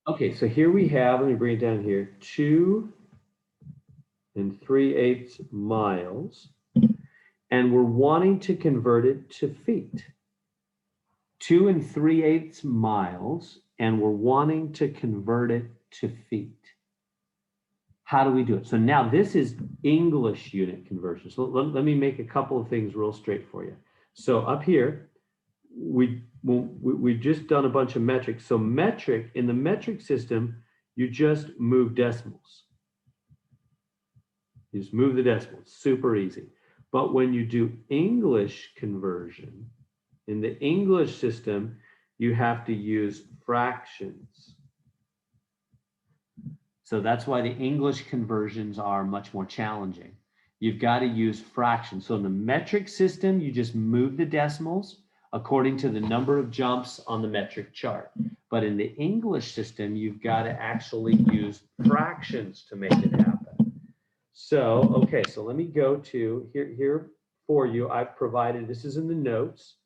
Okay, so here we have, let me bring it down here, 2 3/8 miles, and we're wanting to convert it to feet. 2 3/8 miles, and we're wanting to convert it to feet. How do we do it? So now this is English unit conversion. So let me make a couple of things real straight for you. So up here, we've just done a bunch of metrics. So metric, in the metric system, you just move decimals. You just move the decimals, super easy. But when you do English conversion, in the English system, you have to use fractions. So that's why the English conversions are much more challenging. You've got to use fractions. So in the metric system, you just move the decimals according to the number of jumps on the metric chart. But in the English system, you've got to actually use fractions to make it happen. So, okay, so let me go to here for you. I've provided, this is in the notes.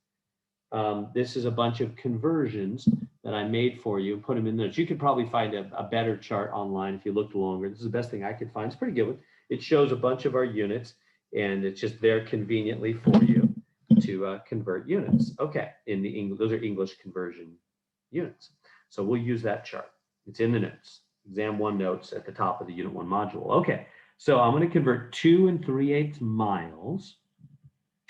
This is a bunch of conversions that I made for you and put them in there. You could probably find a better chart online if you looked longer. This is the best thing I could find. It's a pretty good one. It shows a bunch of our units, and it's just there conveniently for you to convert units. Okay, in the English, those are English conversion units. So we'll use that chart. It's in the notes. Exam 1 notes at the top of the Unit 1 module. Okay, so I'm going to convert 2 3/8 miles.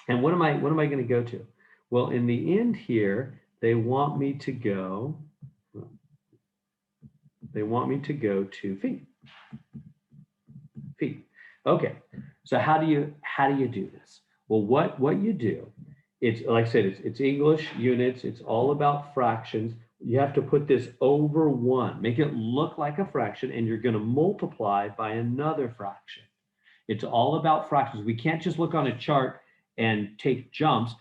And what am I going to go to? Well, in the end here, they want me to go to feet. Feet. Okay. So how do you do this? Well, what you do, it's like I said, it's English units, it's all about fractions. You have to put this over 1, make it look like a fraction, and you're going to multiply by another fraction. It's all about fractions. We can't just look on a chart and take jumps.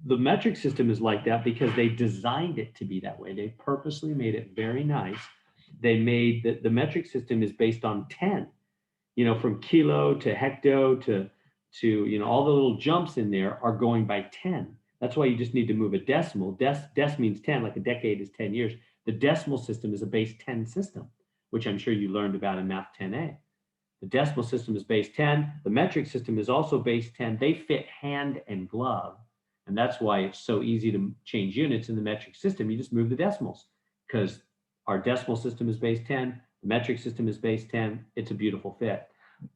The metric system is like that because they designed it to be that way. They purposely made it very nice. They made the metric system is based on 10, from kilo to hecto to all the little jumps in there are going by 10. That's why you just need to move a decimal. Dec means 10, like a decade is 10 years. The decimal system is a base 10 system, which I'm sure you learned about in Math 10A. The decimal system is base 10. The metric system is also base 10. They fit hand and glove. And that's why it's so easy to change units in the metric system. You just move the decimals because our decimal system is base 10. The metric system is base 10. It's a beautiful fit.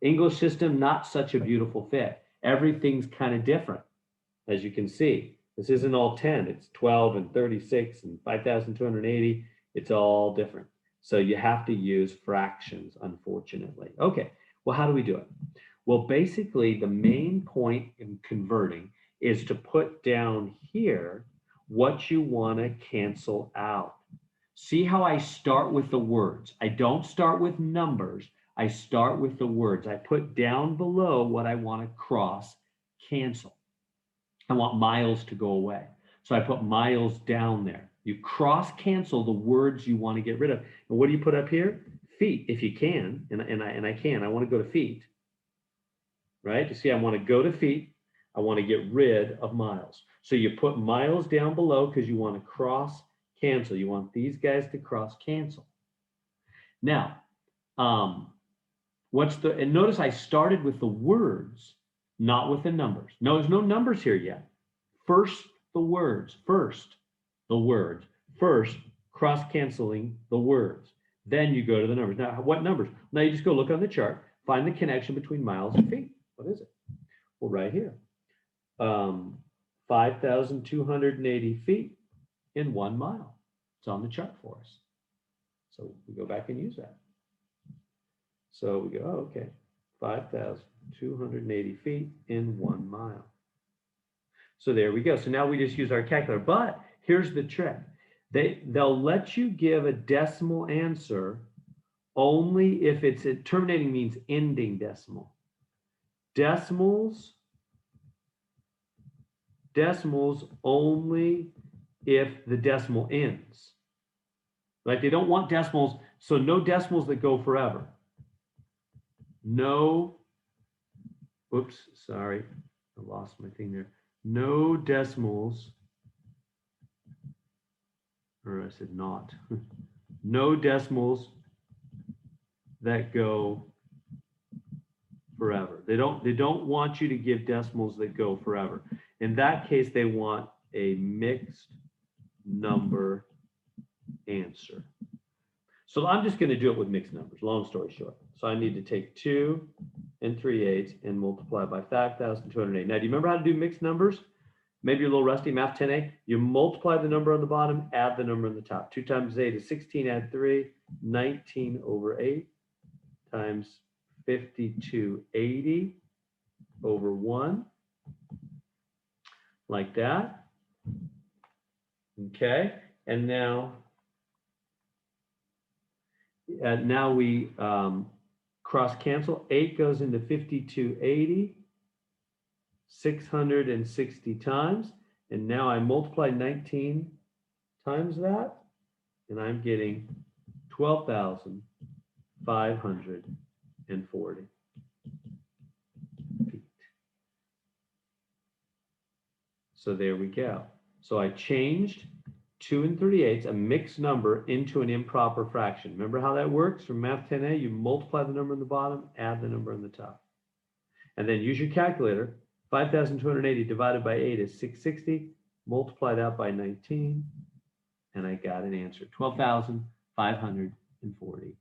English system, not such a beautiful fit. Everything's kind of different, as you can see. This isn't all 10. It's 12 and 36 and 5,280. It's all different. So you have to use fractions, unfortunately. Okay, well, how do we do it? Well, basically, the main point in converting is to put down here what you want to cancel out. See how I start with the words. I don't start with numbers. I start with the words. I put down below what I want to cross cancel. I want miles to go away. So I put miles down there. You cross cancel the words you want to get rid of. And what do you put up here? Feet, if you can. And I can. I want to go to feet. Right? You see, I want to go to feet. I want to get rid of miles. So you put miles down below because you want to cross cancel. You want these guys to cross cancel. Now, and notice I started with the words, not with the numbers. No, there's no numbers here yet. First, the words. First, the words. First, cross-canceling the words. Then you go to the numbers. Now, what numbers? Now you just go look on the chart, find the connection between miles and feet. What is it? Well, right here. 5,280 feet in 1 mile. It's on the chart for us. So we go back and use that. So we go, oh, okay, 5,280 feet in 1 mile. So there we go. So now we just use our calculator. But here's the trick. They'll let you give a decimal answer only if it's terminating means ending decimal. Decimals only if the decimal ends. Like they don't want decimals, so no decimals that go forever. No, oops, sorry, I lost my thing there. No decimals, or I said not. no decimals that go forever. They don't want you to give decimals that go forever. In that case, they want a mixed number answer. So I'm just going to do it with mixed numbers, long story short. So I need to take 2 3/8 and multiply by 5,208. Now, do you remember how to do mixed numbers? Maybe you're a little rusty, math 10A. You multiply the number on the bottom, add the number on the top. 2 times 8 is 16, add 3, 19 over 8 times 5280 over 1, like that. Okay, and now we cross cancel. 8 goes into 5280, 660 times, and now I multiply 19 times that, and I'm getting 12,540 feet. So there we go. So I changed 2 3/8, a mixed number, into an improper fraction. Remember how that works from Math 10A? You multiply the number on the bottom, add the number on the top. And then use your calculator. 5,280 divided by 8 is 660. Multiply that by 19, and I got an answer, 12,540